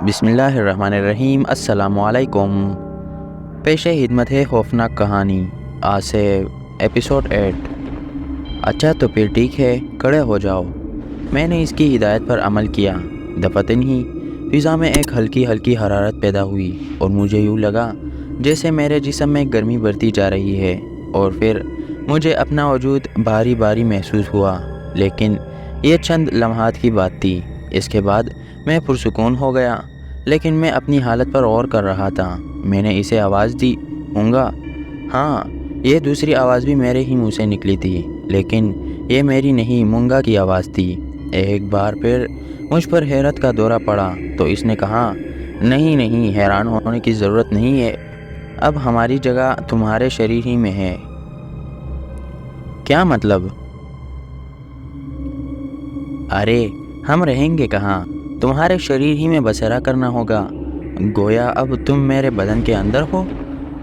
بسم اللہ الرحمن الرحیم۔ السلام علیکم۔ پیش خدمت ہے خوفناک کہانی آج سے ایپیسوڈ 8۔ اچھا تو پھر ٹھیک ہے، کھڑے ہو جاؤ۔ میں نے اس کی ہدایت پر عمل کیا۔ دفتن ہی فضا میں ایک ہلکی ہلکی حرارت پیدا ہوئی اور مجھے یوں لگا جیسے میرے جسم میں گرمی بڑھتی جا رہی ہے، اور پھر مجھے اپنا وجود بھاری بھاری محسوس ہوا۔ لیکن یہ چند لمحات کی بات تھی، اس کے بعد میں پرسکون ہو گیا۔ لیکن میں اپنی حالت پر غور کر رہا تھا۔ میں نے اسے آواز دی، مونگا۔ ہاں، یہ دوسری آواز بھی میرے ہی منہ سے نکلی تھی، لیکن یہ میری نہیں، مونگا کی آواز تھی۔ ایک بار پھر مجھ پر حیرت کا دورہ پڑا تو اس نے کہا، نہیں نہیں، حیران ہونے کی ضرورت نہیں ہے، اب ہماری جگہ تمہارے شریر ہی میں ہے۔ کیا مطلب؟ ارے ہم رہیں گے کہاں، تمہارے شریر ہی میں بسیرا کرنا ہوگا، گویا اب تم میرے بدن کے اندر ہو۔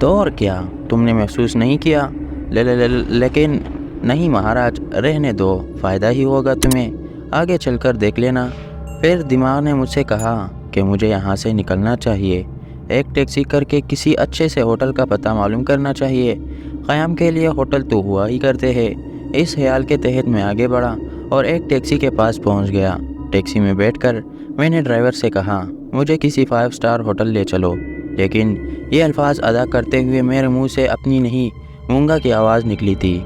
تو اور کیا، تم نے محسوس نہیں کیا؟ لیکن نہیں مہاراج، رہنے دو، فائدہ ہی ہوگا تمہیں، آگے چل کر دیکھ لینا۔ پھر دماغ نے مجھ سے کہا کہ مجھے یہاں سے نکلنا چاہیے، ایک ٹیکسی کر کے کسی اچھے سے ہوٹل کا پتہ معلوم کرنا چاہیے، قیام کے لیے ہوٹل تو ہوا ہی کرتے ہیں۔ اس خیال کے تحت میں آگے بڑھا اور ایک ٹیکسی کے پاس پہنچ گیا۔ ٹیکسی میں بیٹھ کر میں نے ڈرائیور سے کہا، مجھے کسی 5 اسٹار ہوٹل لے چلو۔ لیکن یہ الفاظ ادا کرتے ہوئے میرے منہ سے اپنی نہیں، مونگا کی آواز نکلی تھی۔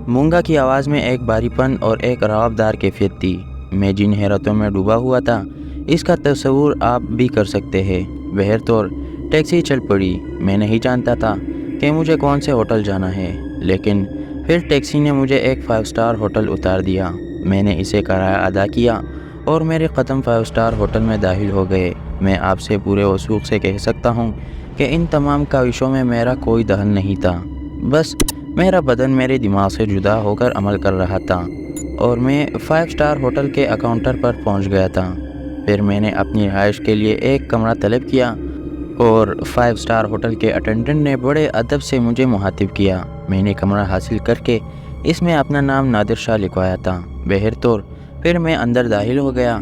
مونگا کی آواز میں ایک بھاری پن اور ایک رعب دار کیفیت تھی۔ میں جن حیرتوں میں ڈوبا ہوا تھا، اس کا تصور آپ بھی کر سکتے ہیں۔ بہرطور ٹیکسی چل پڑی۔ میں نہیں جانتا تھا کہ مجھے کون سے ہوٹل جانا ہے، لیکن پھر ٹیکسی نے مجھے ایک 5 اسٹار ہوٹل اتار دیا۔ میں نے اسے کرایہ ادا کیا اور میرے قدم 5 اسٹار ہوٹل میں داخل ہو گئے۔ میں آپ سے پورے وثوق سے کہہ سکتا ہوں کہ ان تمام کاوشوں میں میرا کوئی دخل نہیں تھا، بس میرا بدن میرے دماغ سے جدا ہو کر عمل کر رہا تھا، اور میں 5 اسٹار ہوٹل کے کاؤنٹر پر پہنچ گیا تھا۔ پھر میں نے اپنی رہائش کے لیے ایک کمرہ طلب کیا اور 5 اسٹار ہوٹل کے اٹینڈنٹ نے بڑے ادب سے مجھے مخاطب کیا۔ میں نے کمرہ حاصل کر کے اس میں اپنا نام نادر شاہ لکھوایا تھا۔ بہرطور پھر میں اندر داخل ہو گیا۔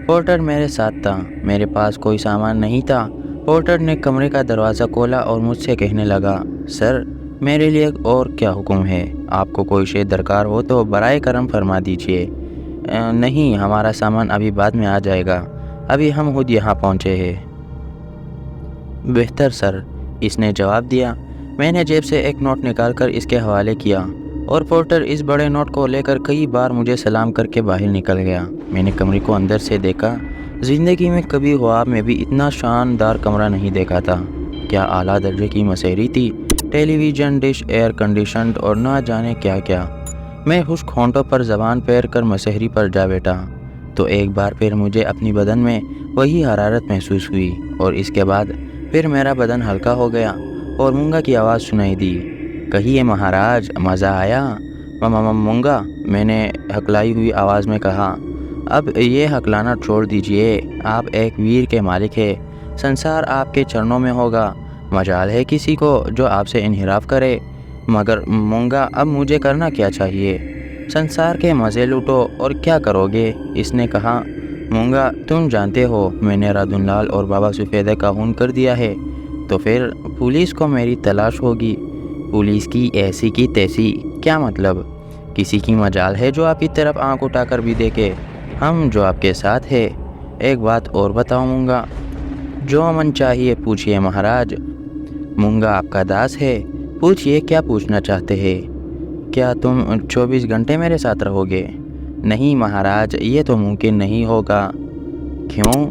پورٹر میرے ساتھ تھا، میرے پاس کوئی سامان نہیں تھا۔ پورٹر نے کمرے کا دروازہ کھولا اور مجھ سے کہنے لگا، سر، میرے لیے اور کیا حکم ہے؟ آپ کو کوئی شے درکار ہو تو برائے کرم فرما دیجیے۔ نہیں، ہمارا سامان ابھی بعد میں آ جائے گا، ابھی ہم خود یہاں پہنچے ہیں۔ بہتر سر، اس نے جواب دیا۔ میں نے جیب سے ایک نوٹ نکال کر اس کے حوالے کیا اور پورٹر اس بڑے نوٹ کو لے کر کئی بار مجھے سلام کر کے باہر نکل گیا۔ میں نے کمرے کو اندر سے دیکھا۔ زندگی میں کبھی خواب میں بھی اتنا شاندار کمرہ نہیں دیکھا تھا۔ کیا اعلیٰ درجے کی مسحری تھی، ٹیلی ویژن ڈش، ایئر کنڈیشنڈ اور نہ جانے کیا کیا۔ میں خشک ہونٹوں پر زبان پھیر کر مسحری پر جا بیٹھا تو ایک بار پھر مجھے اپنی بدن میں وہی حرارت محسوس ہوئی، اور اس کے بعد پھر میرا بدن ہلکا ہو گیا اور مونگا کی آواز سنائی دی، کہیے مہاراج، مزہ آیا؟ مونگا، میں نے ہکلائی ہوئی آواز میں کہا۔ اب یہ ہکلانا چھوڑ دیجئے، آپ ایک ویر کے مالک ہیں، سنسار آپ کے چرنوں میں ہوگا، مجال ہے کسی کو جو آپ سے انحراف کرے۔ مگر مونگا، اب مجھے کرنا کیا چاہیے؟ سنسار کے مزے لوٹو، اور کیا کرو گے؟ اس نے کہا۔ مونگا، تم جانتے ہو میں نے رادن لال اور بابا سفیدہ کا خون کر دیا ہے، تو پھر پولیس کو میری تلاش ہوگی۔ پولیس کی ایسی کی تیسی؟ کیا مطلب؟ کسی کی مجال ہے جو آپ کی طرف آنکھ اٹھا کر بھی دیکھے؟ ہم جو آپ کے ساتھ ہے۔ ایک بات اور بتاؤ مونگا۔ جو من چاہیے پوچھئے مہاراج۔ مونگا آپ کا داس ہے، پوچھئے کیا پوچھنا چاہتے ہیں؟ کیا تم 24 گھنٹے میرے ساتھ رہو گے؟ نہیں مہاراج، یہ تو ممکن نہیں ہوگا۔ کیوں؟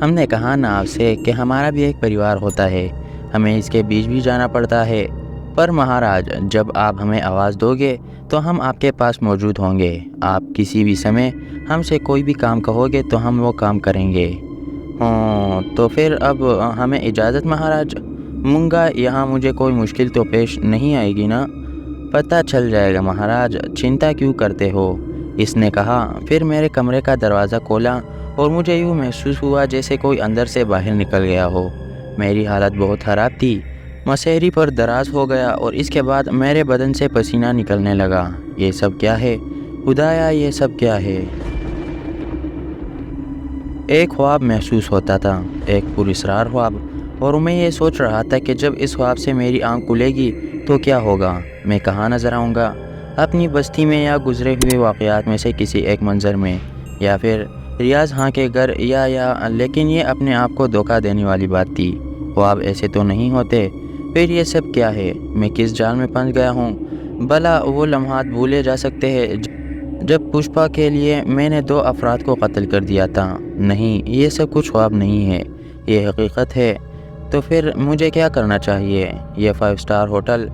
ہم نے کہا نا آپ سے کہ ہمارا بھی ایک پریوار ہوتا ہے، ہمیں اس کے بیچ بھی جانا پڑتا ہے۔ پر مہاراج، جب آپ ہمیں آواز دو گے تو ہم آپ کے پاس موجود ہوں گے۔ آپ کسی بھی سمے ہم سے کوئی بھی کام کہو گے تو ہم وہ کام کریں گے۔ تو پھر اب ہمیں اجازت مہاراج۔ مونگا، یہاں مجھے کوئی مشکل تو پیش نہیں آئے گی نا؟ پتہ چل جائے گا مہاراج، چنتا کیوں کرتے ہو؟ اس نے کہا۔ پھر میرے کمرے کا دروازہ کھولا اور مجھے یوں محسوس ہوا جیسے کوئی اندر سے باہر نکل گیا ہو۔ میری حالت بہت خراب تھی، مسحری پر دراز ہو گیا اور اس کے بعد میرے بدن سے پسینہ نکلنے لگا۔ یہ سب کیا ہے؟ خدایا، یہ سب کیا ہے؟ ایک خواب محسوس ہوتا تھا، ایک پراسرار خواب، اور میں یہ سوچ رہا تھا کہ جب اس خواب سے میری آنکھ کھلے گی تو کیا ہوگا، میں کہاں نظر آؤں گا، اپنی بستی میں یا گزرے ہوئے واقعات میں سے کسی ایک منظر میں، یا پھر ریاض ہاں کے گھر یا لیکن یہ اپنے آپ کو دھوکہ دینے والی بات تھی۔ خواب ایسے تو نہیں ہوتے، پھر یہ سب کیا ہے، میں کس جال میں پھنس گیا ہوں؟ بھلا وہ لمحات بھولے جا سکتے ہیں جب پشپا کے لیے میں نے 2 افراد کو قتل کر دیا تھا؟ نہیں، یہ سب کچھ خواب نہیں ہے، یہ حقیقت ہے۔ تو پھر مجھے کیا کرنا چاہیے؟ یہ 5 اسٹار ہوٹل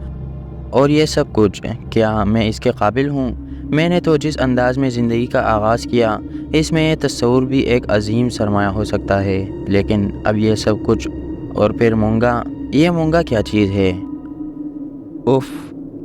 اور یہ سب کچھ، کیا میں اس کے قابل ہوں؟ میں نے تو جس انداز میں زندگی کا آغاز کیا، اس میں یہ تصور بھی ایک عظیم سرمایہ ہو سکتا ہے، لیکن اب یہ سب کچھ، اور پھر مونگا، یہ مونگا کیا چیز ہے؟ اف،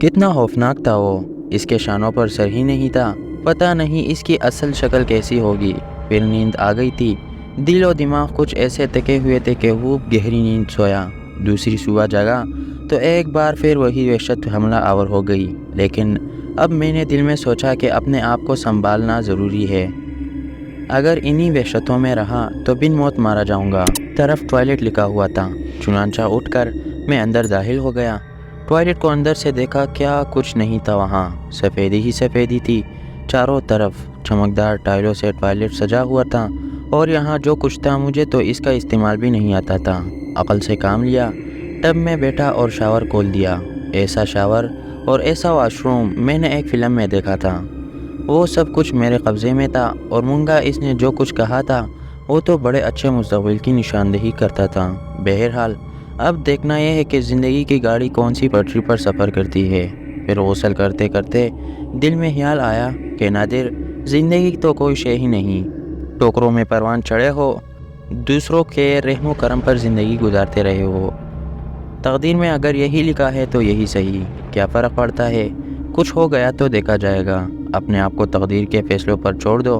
کتنا خوفناک تھا وہ، اس کے شانوں پر سر ہی نہیں تھا، پتہ نہیں اس کی اصل شکل کیسی ہوگی۔ پھر نیند آ گئی تھی، دل و دماغ کچھ ایسے تکے ہوئے تھے کہ خوب گہری نیند سویا۔ دوسری صبح جگا تو ایک بار پھر وہی وحشت حملہ آور ہو گئی، لیکن اب میں نے دل میں سوچا کہ اپنے آپ کو سنبھالنا ضروری ہے، اگر انہی وحشتوں میں رہا تو بن موت مارا جاؤں گا۔ طرف ٹوائلٹ لکھا ہوا تھا، چنانچہ اٹھ کر میں اندر داخل ہو گیا۔ ٹوائلٹ کو اندر سے دیکھا، کیا کچھ نہیں تھا وہاں، سفیدی ہی سفیدی تھی چاروں طرف، چمکدار ٹائلوں سے ٹوائلٹ سجا ہوا تھا، اور یہاں جو کچھ تھا مجھے تو اس کا استعمال بھی نہیں آتا تھا۔ عقل سے کام لیا، ٹب میں بیٹھا اور شاور کھول دیا۔ ایسا شاور اور ایسا واش روم میں نے ایک فلم میں دیکھا تھا، وہ سب کچھ میرے قبضے میں تھا، اور مونگا اس نے جو کچھ کہا تھا وہ تو بڑے اچھے مستقبل کی نشاندہی کرتا تھا۔ بہرحال اب دیکھنا یہ ہے کہ زندگی کی گاڑی کون سی پٹری پر سفر کرتی ہے۔ پھر غسل کرتے کرتے دل میں خیال آیا کہ نادر، زندگی تو کوئی شے ہی نہیں، ٹوکروں میں پروان چڑھے ہو، دوسروں کے رحم و کرم پر زندگی گزارتے رہے ہو، تقدیر میں اگر یہی لکھا ہے تو یہی صحیح، کیا فرق پڑتا ہے، کچھ ہو گیا تو دیکھا جائے گا، اپنے آپ کو تقدیر کے فیصلوں پر چھوڑ دو۔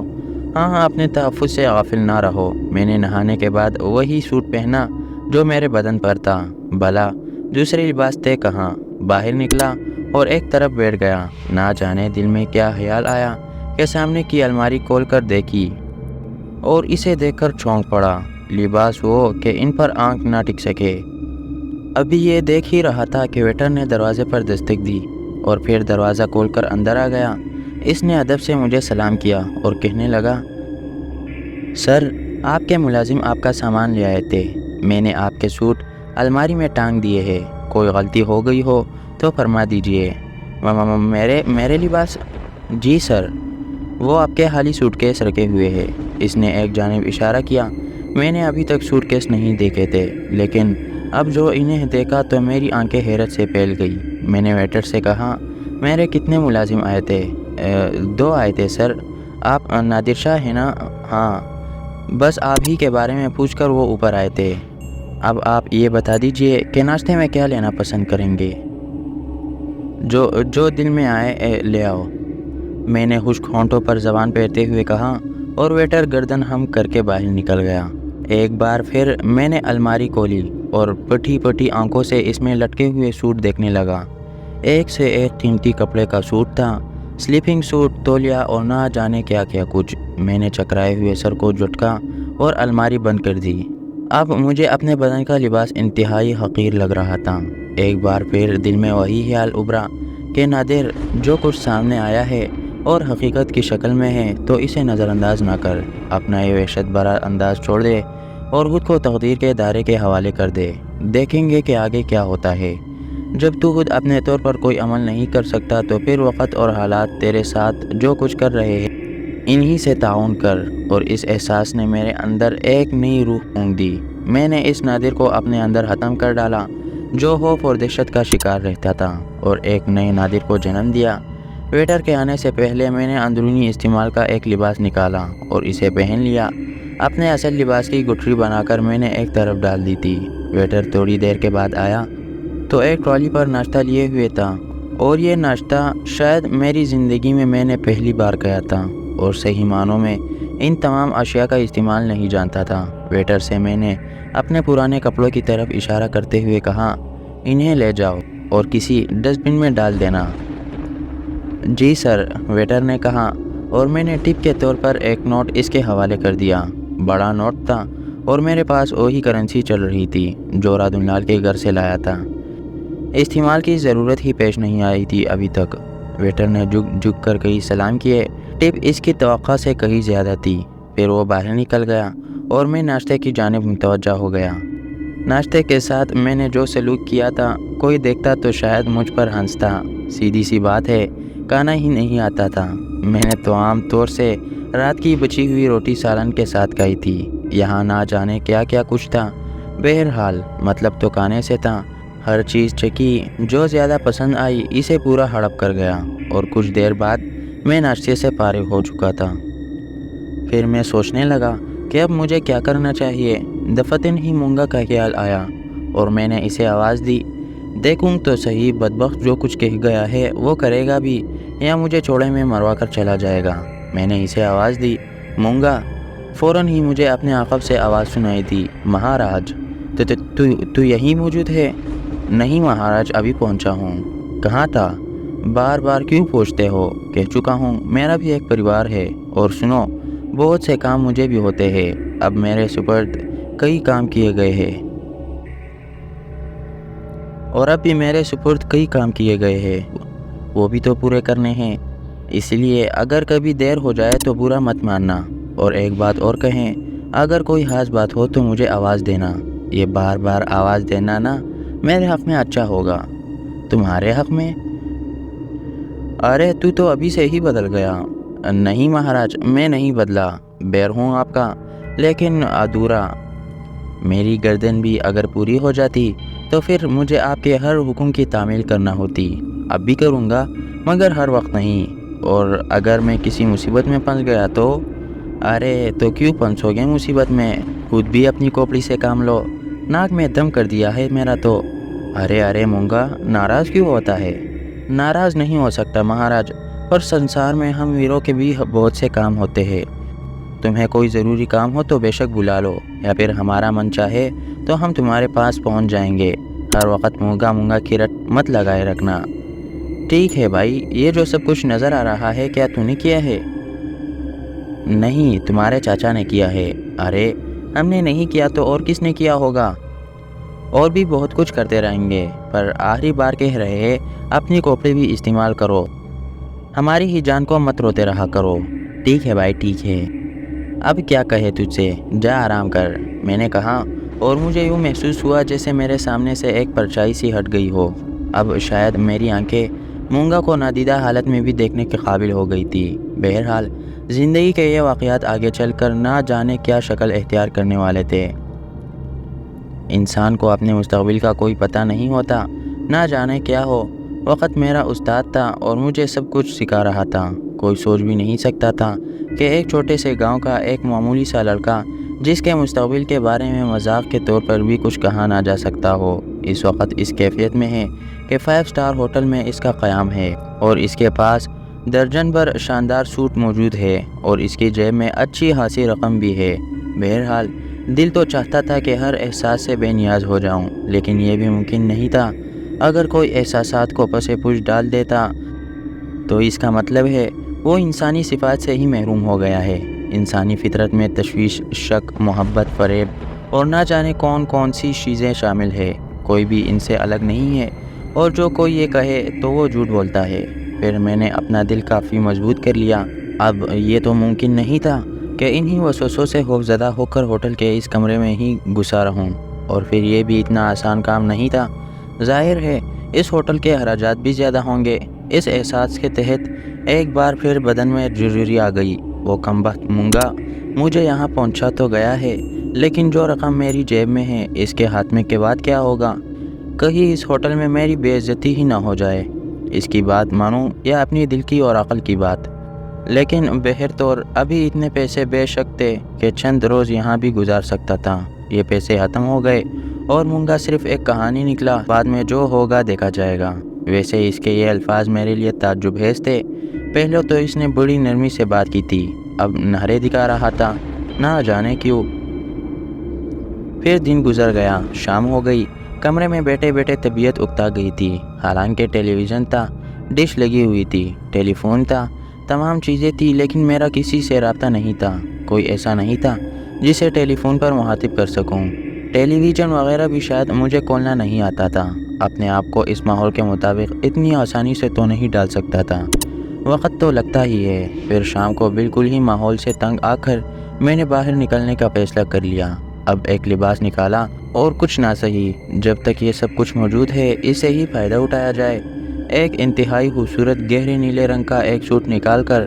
ہاں، اپنے تحفظ سے غافل نہ رہو۔ میں نے نہانے کے بعد وہی سوٹ پہنا جو میرے بدن پر تھا، بھلا دوسرے لباس تھے کہاں؟ باہر نکلا اور ایک طرف بیٹھ گیا، نہ جانے دل میں کیا خیال آیا کہ سامنے کی الماری کھول کر دیکھی اور اسے دیکھ کر چونک پڑا۔ لباس وہ کہ ان پر آنکھ نہ ٹک سکے۔ ابھی یہ دیکھ ہی رہا تھا کہ ویٹر نے دروازے پر دستک دی اور پھر دروازہ کھول کر اندر آ گیا۔ اس نے ادب سے مجھے سلام کیا اور کہنے لگا، سر، آپ کے ملازم آپ کا سامان لے آئے تھے، میں نے آپ کے سوٹ الماری میں ٹانگ دیے ہیں، کوئی غلطی ہو گئی ہو تو فرما دیجئے۔ میرے لباس؟ جی سر، وہ آپ کے خالی سوٹ کیس رکھے ہوئے ہیں۔ اس نے ایک جانب اشارہ کیا۔ میں نے ابھی تک سوٹ کیس نہیں دیکھے تھے، لیکن اب جو انہیں دیکھا تو میری آنکھیں حیرت سے پھیل گئی۔ میں نے ویٹر سے کہا، میرے کتنے ملازم آئے تھے؟ 2 آئے تھے سر۔ آپ نادر شاہ ہیں نا؟ ہاں، بس آپ ہی کے بارے میں پوچھ کر وہ اوپر آئے تھے۔ اب آپ یہ بتا دیجئے کہ ناشتے میں کیا لینا پسند کریں گے؟ جو دل میں آئے لے آؤ، میں نے خشک ہونٹوں پر زبان پھیرتے ہوئے کہا، اور ویٹر گردن ہم کر کے باہر نکل گیا۔ ایک بار پھر میں نے الماری کھولی اور پٹی پٹی آنکھوں سے اس میں لٹکے ہوئے سوٹ دیکھنے لگا۔ ایک سے ایک قیمتی کپڑے کا سوٹ تھا، سلیپنگ سوٹ، تولیہ اور نہ جانے کیا کیا کچھ۔ میں نے چکرائے ہوئے سر کو جھٹکا اور الماری بند کر دی۔ اب مجھے اپنے بدن کا لباس انتہائی حقیر لگ رہا تھا۔ ایک بار پھر دل میں وہی خیال ابھرا کہ نادر، جو کچھ سامنے آیا ہے اور حقیقت کی شکل میں ہے تو اسے نظر انداز نہ کر، اپنا یہ وحشت بھرا انداز چھوڑ دے اور خود کو تقدیر کے دائرے کے حوالے کر دے۔ دیکھیں گے کہ آگے کیا ہوتا ہے۔ جب تو خود اپنے طور پر کوئی عمل نہیں کر سکتا تو پھر وقت اور حالات تیرے ساتھ جو کچھ کر رہے ہیں انہی سے تعاون کر۔ اور اس احساس نے میرے اندر ایک نئی روح پھونک دی۔ میں نے اس نادر کو اپنے اندر ختم کر ڈالا جو خوف اور دہشت کا شکار رہتا تھا، اور ایک نئے نادر کو جنم دیا۔ ویٹر کے آنے سے پہلے میں نے اندرونی استعمال کا ایک لباس نکالا اور اسے پہن لیا۔ اپنے اصل لباس کی گٹھری بنا کر میں نے ایک طرف ڈال دی تھی۔ ویٹر تھوڑی دیر کے بعد آیا تو ایک ٹرالی پر ناشتہ لیے ہوئے تھا، اور یہ ناشتہ شاید میری زندگی میں نے پہلی بار کیا تھا، اور صحیح معنوں میں ان تمام اشیاء کا استعمال نہیں جانتا تھا۔ ویٹر سے میں نے اپنے پرانے کپڑوں کی طرف اشارہ کرتے ہوئے کہا، انہیں لے جاؤ اور کسی ڈسٹ بن میں ڈال دینا۔ جی سر، ویٹر نے کہا، اور میں نے ٹپ کے طور پر ایک نوٹ اس کے حوالے کر دیا۔ بڑا نوٹ تھا اور میرے پاس وہی کرنسی چل رہی تھی جو رادن لال کے گھر سے لایا تھا۔ استعمال کی ضرورت ہی پیش نہیں آئی تھی ابھی تک۔ ویٹر نے جھک کر کئی سلام کیے۔ ٹپ اس کی توقع سے کہیں زیادہ تھی۔ پھر وہ باہر نکل گیا اور میں ناشتے کی جانب متوجہ ہو گیا۔ ناشتے کے ساتھ میں نے جو سلوک کیا تھا، کوئی دیکھتا تو شاید مجھ پر ہنستا۔ سیدھی سی بات ہے، کھانا ہی نہیں آتا تھا۔ میں نے تو عام طور سے رات کی بچی ہوئی روٹی سالن کے ساتھ کھائی تھی۔ یہاں نہ جانے کیا کیا کچھ تھا۔ بہرحال مطلب تو کھانے سے تھا۔ ہر چیز چکی، جو زیادہ پسند آئی اسے پورا ہڑپ کر گیا اور کچھ دیر بعد میں ناشتے سے فارغ ہو چکا تھا۔ پھر میں سوچنے لگا کہ اب مجھے کیا کرنا چاہیے۔ دفتن ہی مونگا کا خیال آیا اور میں نے اسے آواز دی۔ دیکھوں تو صحیح، بدبخت جو کچھ کہہ گیا ہے وہ کرے گا بھی یا مجھے چوڑے میں مروا کر چلا جائے گا۔ میں نے اسے آواز دی، مونگا۔ فوراً ہی مجھے اپنے عقب سے آواز سنائی دی، مہاراج تو یہیں موجود ہے؟ نہیں مہاراج، ابھی پہنچا ہوں۔ کہاں تھا؟ بار بار کیوں پوچھتے ہو؟ کہہ چکا ہوں، میرا بھی ایک پریوار ہے، اور سنو، بہت سے کام مجھے بھی ہوتے ہیں۔ اب میرے سپرد کئی کام کیے گئے ہیں، وہ بھی تو پورے کرنے ہیں۔ اس لیے اگر کبھی دیر ہو جائے تو برا مت ماننا۔ اور ایک بات اور کہیں، اگر کوئی خاص بات ہو تو مجھے آواز دینا۔ یہ بار بار آواز دینا نا میرے حق میں اچھا ہوگا۔ تمہارے حق میں؟ ارے تو ابھی سے ہی بدل گیا۔ نہیں مہاراج، میں نہیں بدلا، بیر ہوں آپ کا، لیکن ادھورا۔ میری گردن بھی اگر پوری ہو جاتی تو پھر مجھے آپ کے ہر حکم کی تعمیل کرنا ہوتی۔ اب بھی کروں گا، مگر ہر وقت نہیں۔ اور اگر میں کسی مصیبت میں پھنس گیا تو؟ ارے تو کیوں پھنسو گے مصیبت میں؟ خود بھی اپنی کوپڑی سے کام لو۔ ناک میں دم کر دیا ہے میرا تو۔ ارے مونگا، ناراض کیوں ہوتا ہے؟ ناراض نہیں ہو سکتا مہاراج، پر سنسار میں ہم ویروں کے بھی بہت سے کام ہوتے ہیں۔ تمہیں کوئی ضروری کام ہو تو بے شک بلا لو، یا پھر ہمارا من چاہے تو ہم تمہارے پاس پہنچ جائیں گے۔ ہر وقت مونگا کی رٹ مت لگائے رکھنا۔ ٹھیک ہے بھائی، یہ جو سب کچھ نظر آ رہا ہے کیا تو نے کیا ہے؟ نہیں، تمہارے چاچا نے کیا ہے۔ ارے ہم نے نہیں کیا تو اور کس نے کیا ہوگا؟ اور بھی بہت کچھ کرتے رہیں گے، پر آخری بار کہہ رہے ہیں، اپنی کوپڑی بھی استعمال کرو، ہماری ہی جان کو مت روتے رہا کرو۔ ٹھیک ہے بھائی، ٹھیک ہے۔ اب کیا کہے تجھ سے، جا آرام کر، میں نے کہا، اور مجھے یوں محسوس ہوا جیسے میرے سامنے سے ایک پرچھائی سی ہٹ گئی ہو۔ اب شاید میری آنکھیں مونگا کو نادیدہ حالت میں بھی دیکھنے کے قابل ہو گئی تھی۔ بہرحال زندگی کے یہ واقعات آگے چل کر نہ جانے کیا شکل اختیار کرنے والے تھے۔ انسان کو اپنے مستقبل کا کوئی پتہ نہیں ہوتا، نہ جانے کیا ہو۔ وقت میرا استاد تھا اور مجھے سب کچھ سکھا رہا تھا۔ کوئی سوچ بھی نہیں سکتا تھا کہ ایک چھوٹے سے گاؤں کا ایک معمولی سا لڑکا، جس کے مستقبل کے بارے میں مذاق کے طور پر بھی کچھ کہا نہ جا سکتا ہو، اس وقت اس کیفیت میں ہے کہ 5 اسٹار ہوٹل میں اس کا قیام ہے، اور اس کے پاس درجن بھر شاندار سوٹ موجود ہے، اور اس کی جیب میں اچھی خاصی رقم بھی ہے۔ بہرحال دل تو چاہتا تھا کہ ہر احساس سے بے نیاز ہو جاؤں، لیکن یہ بھی ممکن نہیں تھا۔ اگر کوئی احساسات کو پس پوچھ ڈال دیتا تو اس کا مطلب ہے وہ انسانی صفات سے ہی محروم ہو گیا ہے۔ انسانی فطرت میں تشویش، شک، محبت، فریب اور نہ جانے کون سی چیزیں شامل ہے۔ کوئی بھی ان سے الگ نہیں ہے، اور جو کوئی یہ کہے تو وہ جھوٹ بولتا ہے۔ پھر میں نے اپنا دل کافی مضبوط کر لیا۔ اب یہ تو ممکن نہیں تھا کہ انہی وسوسوں سے خوفزدہ ہو کر ہوٹل کے اس کمرے میں ہی گھسا رہوں، اور پھر یہ بھی اتنا آسان کام نہیں تھا۔ ظاہر ہے اس ہوٹل کے اخراجات بھی زیادہ ہوں گے۔ اس احساس کے تحت ایک بار پھر بدن میں جرجری آ گئی۔ وہ کمبخت مونگا مجھے یہاں پہنچا تو گیا ہے، لیکن جو رقم میری جیب میں ہے اس کے ہاتھ کے بعد کیا ہوگا؟ کہیں اس ہوٹل میں میری بے عزتی ہی نہ ہو جائے۔ اس کی بات مانوں یا اپنی دل کی اور عقل کی بات، لیکن بہر طور ابھی اتنے پیسے بے شک تھے کہ چند روز یہاں بھی گزار سکتا تھا۔ یہ پیسے ختم ہو گئے اور مونگا صرف ایک کہانی نکلا، بعد میں جو ہوگا دیکھا جائے گا۔ ویسے اس کے یہ الفاظ میرے لیے تعجب خیز تھے۔ پہلے تو اس نے بڑی نرمی سے بات کی تھی، اب نہرے دکھا رہا تھا، نہ جانے کیوں۔ پھر دن گزر گیا، شام ہو گئی۔ کمرے میں بیٹھے بیٹھے طبیعت اکتا گئی تھی۔ حالانکہ ٹیلی ویژن تھا، ڈش لگی ہوئی تھی، ٹیلی فون تھا، تمام چیزیں تھی، لیکن میرا کسی سے رابطہ نہیں تھا۔ کوئی ایسا نہیں تھا جسے ٹیلی فون پر مخاطب کر سکوں۔ ٹیلی ویژن وغیرہ بھی شاید مجھے کھولنا نہیں آتا تھا، اپنے آپ کو اس ماحول کے مطابق اتنی آسانی سے تو نہیں ڈال سکتا تھا، وقت تو لگتا ہی ہے۔ پھر شام کو بالکل ہی ماحول سے تنگ آ کر میں نے باہر نکلنے کا فیصلہ کر لیا۔ اب ایک لباس نکالا اور کچھ نہ صحیح، جب تک یہ سب کچھ موجود ہے اس سے ہی فائدہ اٹھایا جائے۔ ایک انتہائی خوبصورت گہرے نیلے رنگ کا ایک سوٹ نکال کر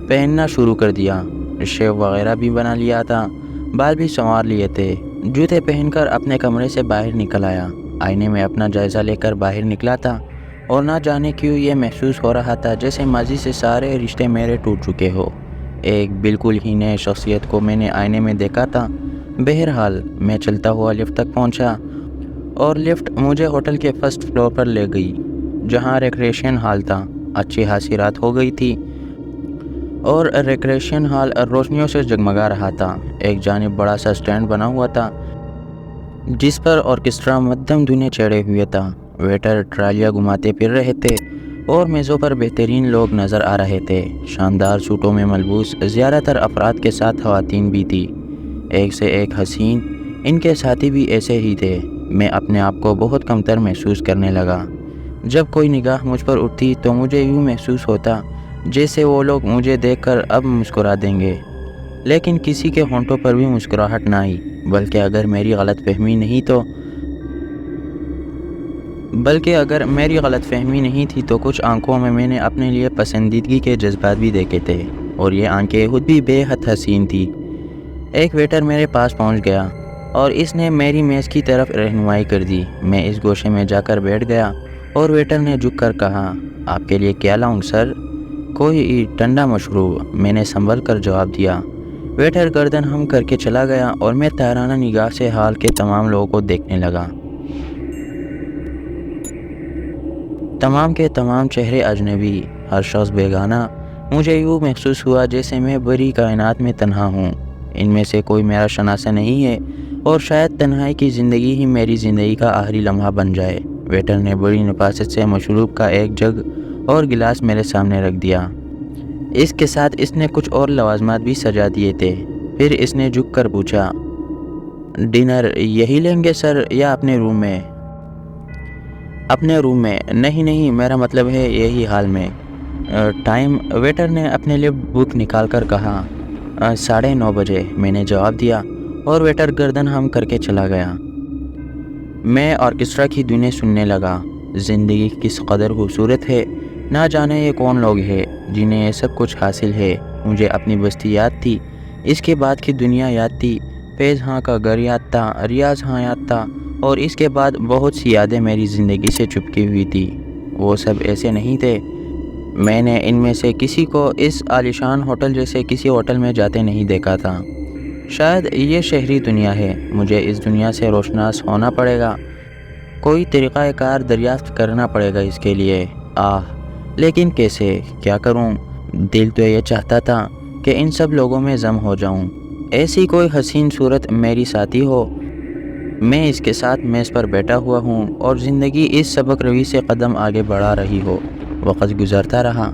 پہننا شروع کر دیا۔ شیو وغیرہ بھی بنا لیا تھا، بال بھی سنوار لیے تھے۔ جوتے پہن کر اپنے کمرے سے باہر نکل آیا۔ آئینے میں اپنا جائزہ لے کر باہر نکلا تھا اور نہ جانے کیوں یہ محسوس ہو رہا تھا جیسے ماضی سے سارے رشتے میرے ٹوٹ چکے ہو۔ ایک بالکل ہی نئے شخصیت کو میں نے آئینے میں دیکھا تھا۔ بہرحال میں چلتا ہوا لفٹ تک پہنچا اور لفٹ مجھے ہوٹل کے فرسٹ فلور پر لے گئی، جہاں ریکریشن ہال تھا۔ اچھی خاصی رات ہو گئی تھی اور ریکریشن ہال روشنیوں سے جگمگا رہا تھا۔ ایک جانب بڑا سا سٹینڈ بنا ہوا تھا جس پر آرکیسٹرا مدھم دھنیں چڑھے ہوئے تھا۔ ویٹر ٹرالیاں گھماتے پھر رہے تھے اور میزوں پر بہترین لوگ نظر آ رہے تھے۔ شاندار سوٹوں میں ملبوس زیادہ تر افراد کے ساتھ خواتین بھی تھی، ایک سے ایک حسین۔ ان کے ساتھی بھی ایسے ہی تھے۔ میں اپنے آپ کو بہت کمتر محسوس کرنے لگا۔ جب کوئی نگاہ مجھ پر اٹھتی تو مجھے یوں محسوس ہوتا جیسے وہ لوگ مجھے دیکھ کر اب مسکرا دیں گے، لیکن کسی کے ہونٹوں پر بھی مسکراہٹ نہ آئی۔ بلکہ اگر میری غلط فہمی نہیں تھی تو کچھ آنکھوں میں نے اپنے لیے پسندیدگی کے جذبات بھی دیکھے تھے، اور یہ آنکھیں خود بھی بے حد حسین تھی۔ ایک ویٹر میرے پاس پہنچ گیا اور اس نے میری میز کی طرف رہنمائی کر دی۔ میں اس گوشے میں جا کر بیٹھ گیا اور ویٹر نے جھک کر کہا، آپ کے لیے کیا لاؤں سر؟ کوئی ٹھنڈا مشروب، میں نے سنبھل کر جواب دیا۔ ویٹر گردن ہم کر کے چلا گیا اور میں تیرانہ نگاہ سے ہال کے تمام لوگوں کو دیکھنے لگا۔ تمام کے تمام چہرے اجنبی، ہر شخص بیگانہ۔ مجھے یوں محسوس ہوا جیسے میں بڑی کائنات میں تنہا ہوں، ان میں سے کوئی میرا شناسہ نہیں ہے، اور شاید تنہائی کی زندگی ہی میری زندگی کا آخری لمحہ بن جائے۔ ویٹر نے بڑی نفاست سے مشروب کا ایک جگ اور گلاس میرے سامنے رکھ دیا۔ اس کے ساتھ اس نے کچھ اور لوازمات بھی سجا دیے تھے۔ پھر اس نے جھک کر پوچھا، ڈنر یہی لیں گے سر یا اپنے روم میں؟ اپنے روم میں؟ نہیں، میرا مطلب ہے یہی حال میں۔ ٹائم؟ ویٹر نے اپنے لیے بک نکال کر کہا، 9:30 بجے، میں نے جواب دیا، اور ویٹر گردن ہم کر کے چلا گیا۔ میں آرکیسٹرا کی دھنیں سننے لگا۔ زندگی کس قدر خوبصورت ہے، نہ جانے یہ کون لوگ ہیں جنہیں یہ سب کچھ حاصل ہے۔ مجھے اپنی بستی یاد تھی، اس کے بعد کی دنیا یاد تھی، فیض ہاں کا گھر یاد تھا، ریاض ہاں یاد تھا، اور اس کے بعد بہت سی یادیں میری زندگی سے چپکی ہوئی تھی۔ وہ سب ایسے نہیں تھے، میں نے ان میں سے کسی کو اس عالیشان ہوٹل جیسے کسی ہوٹل میں جاتے نہیں دیکھا تھا۔ شاید یہ شہری دنیا ہے، مجھے اس دنیا سے روشناس ہونا پڑے گا، کوئی طریقہ کار دریافت کرنا پڑے گا اس کے لیے۔ لیکن کیسے؟ کیا کروں؟ دل تو یہ چاہتا تھا کہ ان سب لوگوں میں ضم ہو جاؤں، ایسی کوئی حسین صورت میری ساتھی ہو، میں اس کے ساتھ میز پر بیٹھا ہوا ہوں اور زندگی اس سبک روی سے قدم آگے بڑھا رہی ہو۔ وقت گزرتا رہا۔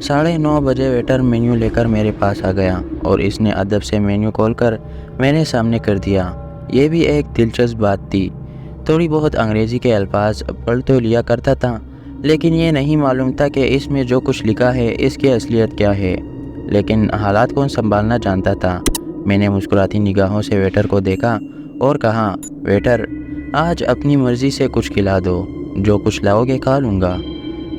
9:30 بجے ویٹر مینیو لے کر میرے پاس آ گیا اور اس نے ادب سے مینیو کھول کر میرے سامنے کر دیا۔ یہ بھی ایک دلچسپ بات تھی، تھوڑی بہت انگریزی کے الفاظ پڑھ تو لیا کرتا تھا، لیکن یہ نہیں معلوم تھا کہ اس میں جو کچھ لکھا ہے اس کی اصلیت کیا ہے۔ لیکن حالات کو سنبھالنا جانتا تھا۔ میں نے مسکراتی نگاہوں سے ویٹر کو دیکھا اور کہا، ویٹر آج اپنی مرضی سے کچھ کھلا دو، جو کچھ لاؤ گے کھا لوں گا۔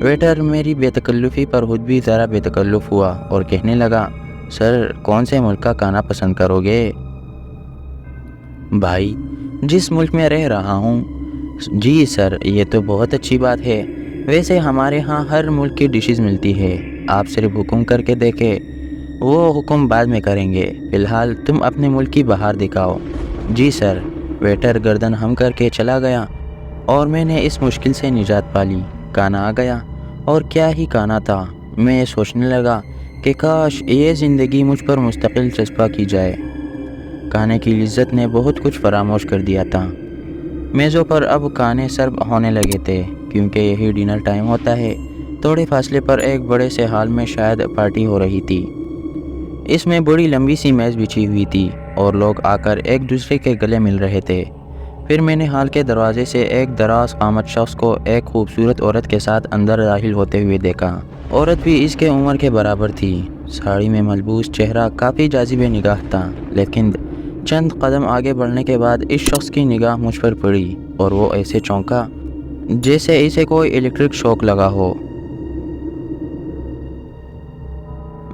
ویٹر میری بے تکلفی پر خود بھی ذرا بے تکلف ہوا اور کہنے لگا، سر کون سے ملک کا کھانا پسند کرو گے؟ بھائی، جس ملک میں رہ رہا ہوں۔ جی سر، یہ تو بہت اچھی بات ہے، ویسے ہمارے ہاں ہر ملک کی ڈشز ملتی ہے، آپ صرف حکم کر کے دیکھیں، وہ حکم بعد میں کریں گے، فی الحال تم اپنے ملک کی بہار دکھاؤ۔ جی سر۔ ویٹر گردن ہم کر کے چلا گیا اور میں نے اس مشکل سے نجات پا لی۔ کھانا آ گیا، اور کیا ہی کھانا تھا۔ میں یہ سوچنے لگا کہ کاش یہ زندگی مجھ پر مستقل چسپاں کی جائے۔ کھانے کی لذت نے بہت کچھ فراموش کر دیا تھا۔ میزوں پر اب کھانے سرو ہونے لگے تھے، کیونکہ یہی ڈنر ٹائم ہوتا ہے۔ تھوڑے فاصلے پر ایک بڑے سے ہال میں شاید پارٹی ہو رہی تھی۔ اس میں بڑی لمبی سی میز بچھی ہوئی تھی، اور لوگ آ کر ایک دوسرے کے گلے مل رہے تھے۔ پھر میں نے ہال کے دروازے سے ایک دراز قامت شخص کو ایک خوبصورت عورت کے ساتھ اندر داخل ہوتے ہوئے دیکھا۔ عورت بھی اس کے عمر کے برابر تھی۔ ساڑی میں ملبوس چہرہ کافی جاذب نگاہ تھا، لیکن چند قدم آگے بڑھنے کے بعد اس شخص کی نگاہ مجھ پر پڑی اور وہ ایسے چونکا جیسے اسے کوئی الیکٹرک شوک لگا ہو۔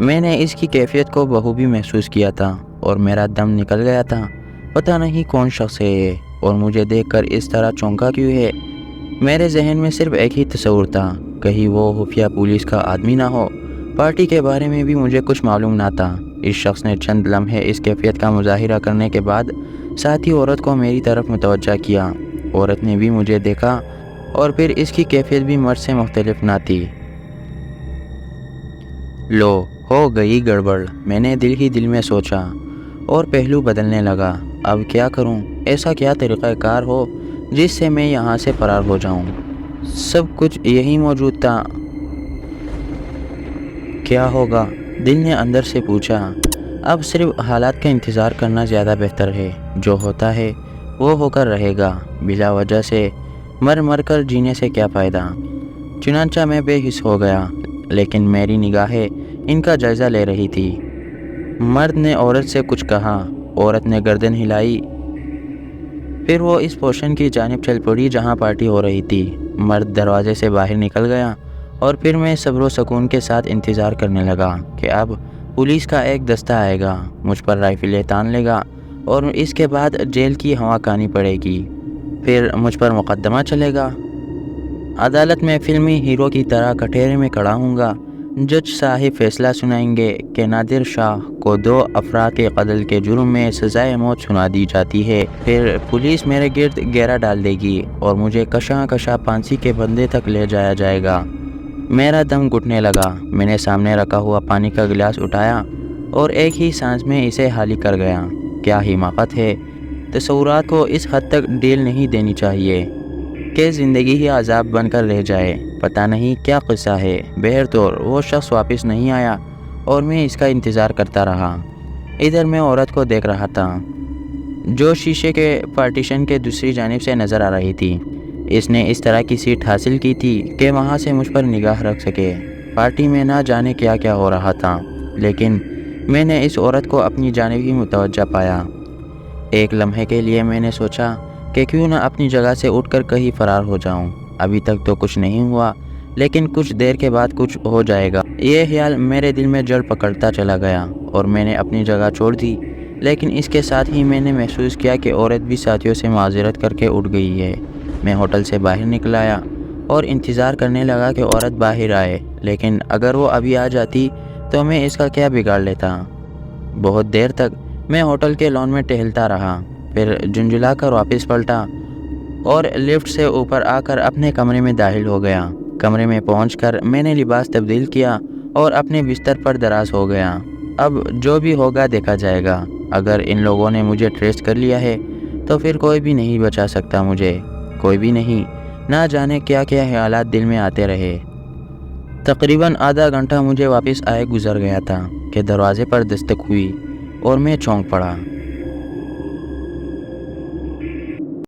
میں نے اس کی کیفیت کو بخوبی محسوس کیا تھا اور میرا دم نکل گیا تھا۔ پتہ نہیں کون شخص ہے یہ اور مجھے دیکھ کر اس طرح چونکا کیوں ہے۔ میرے ذہن میں صرف ایک ہی تصور تھا، کہیں وہ خفیہ پولیس کا آدمی نہ ہو۔ پارٹی کے بارے میں بھی مجھے کچھ معلوم نہ تھا۔ اس شخص نے چند لمحے اس کیفیت کا مظاہرہ کرنے کے بعد ساتھی عورت کو میری طرف متوجہ کیا۔ عورت نے بھی مجھے دیکھا اور پھر اس کی کیفیت بھی مرد سے مختلف نہ تھی۔ لو، ہو گئی گڑبڑ، میں نے دل ہی دل میں سوچا اور پہلو بدلنے لگا۔ اب کیا کروں؟ ایسا کیا طریقہ کار ہو جس سے میں یہاں سے فرار ہو جاؤں؟ سب کچھ یہی موجود تھا۔ کیا ہوگا؟ دل نے اندر سے پوچھا۔ اب صرف حالات کا انتظار کرنا زیادہ بہتر ہے۔ جو ہوتا ہے وہ ہو کر رہے گا۔ بلا وجہ سے مر کر جینے سے کیا فائدہ؟ چنانچہ میں بے حس ہو گیا، لیکن میری نگاہیں ان کا جائزہ لے رہی تھی۔ مرد نے عورت سے کچھ کہا، عورت نے گردن ہلائی، پھر وہ اس پورشن کی جانب چل پڑی جہاں پارٹی ہو رہی تھی۔ مرد دروازے سے باہر نکل گیا اور پھر میں صبر و سکون کے ساتھ انتظار کرنے لگا کہ اب پولیس کا ایک دستہ آئے گا، مجھ پر رائفلیں تان لے گا اور اس کے بعد جیل کی ہوا کانی پڑے گی، پھر مجھ پر مقدمہ چلے گا۔ عدالت میں فلمی ہیرو کی طرح کٹہرے میں کھڑا ہوں گا۔ جج صاحب فیصلہ سنائیں گے کہ نادر شاہ کو 2 افراد کے قتل کے جرم میں سزائے موت سنا دی جاتی ہے۔ پھر پولیس میرے گرد گھیرا ڈال دے گی اور مجھے کشاں پھانسی کے بندے تک لے جایا جائے گا۔ میرا دم گھٹنے لگا۔ میں نے سامنے رکھا ہوا پانی کا گلاس اٹھایا اور ایک ہی سانس میں اسے خالی کر گیا۔ کیا حماقت ہے! تصورات کو اس حد تک ڈھیل نہیں دینی چاہیے کہ زندگی ہی عذاب بن کر رہ جائے۔ پتہ نہیں کیا قصہ ہے۔ بہرطور وہ شخص واپس نہیں آیا اور میں اس کا انتظار کرتا رہا۔ ادھر میں عورت کو دیکھ رہا تھا جو شیشے کے پارٹیشن کے دوسری جانب سے نظر آ رہی تھی۔ اس نے اس طرح کی سیٹ حاصل کی تھی کہ وہاں سے مجھ پر نگاہ رکھ سکے۔ پارٹی میں نہ جانے کیا کیا ہو رہا تھا، لیکن میں نے اس عورت کو اپنی جانب ہی متوجہ پایا۔ ایک لمحے کے لیے میں نے سوچا کہ کیوں نہ اپنی جگہ سے اٹھ کر کہیں فرار ہو جاؤں۔ ابھی تک تو کچھ نہیں ہوا، لیکن کچھ دیر کے بعد کچھ ہو جائے گا۔ یہ خیال میرے دل میں جڑ پکڑتا چلا گیا اور میں نے اپنی جگہ چھوڑ دی، لیکن اس کے ساتھ ہی میں نے محسوس کیا کہ عورت بھی ساتھیوں سے معذرت کر کے اٹھ گئی ہے۔ میں ہوٹل سے باہر نکل آیا اور انتظار کرنے لگا کہ عورت باہر آئے، لیکن اگر وہ ابھی آ جاتی تو میں اس کا کیا بگاڑ لیتا۔ بہت دیر تک میں ہوٹل کے لان میں ٹہلتا رہا، پھر جھنجھلا کر واپس پلٹا اور لفٹ سے اوپر آ کر اپنے کمرے میں داخل ہو گیا۔ کمرے میں پہنچ کر میں نے لباس تبدیل کیا اور اپنے بستر پر دراز ہو گیا۔ اب جو بھی ہوگا دیکھا جائے گا۔ اگر ان لوگوں نے مجھے ٹریس کر لیا ہے تو پھر کوئی بھی نہیں بچا سکتا مجھے، کوئی بھی نہیں۔ نہ جانے کیا کیا خیالات دل میں آتے رہے۔ تقریباً آدھا گھنٹہ مجھے واپس آئے گزر گیا تھا کہ دروازے پر دستک ہوئی اور میں چونک پڑا۔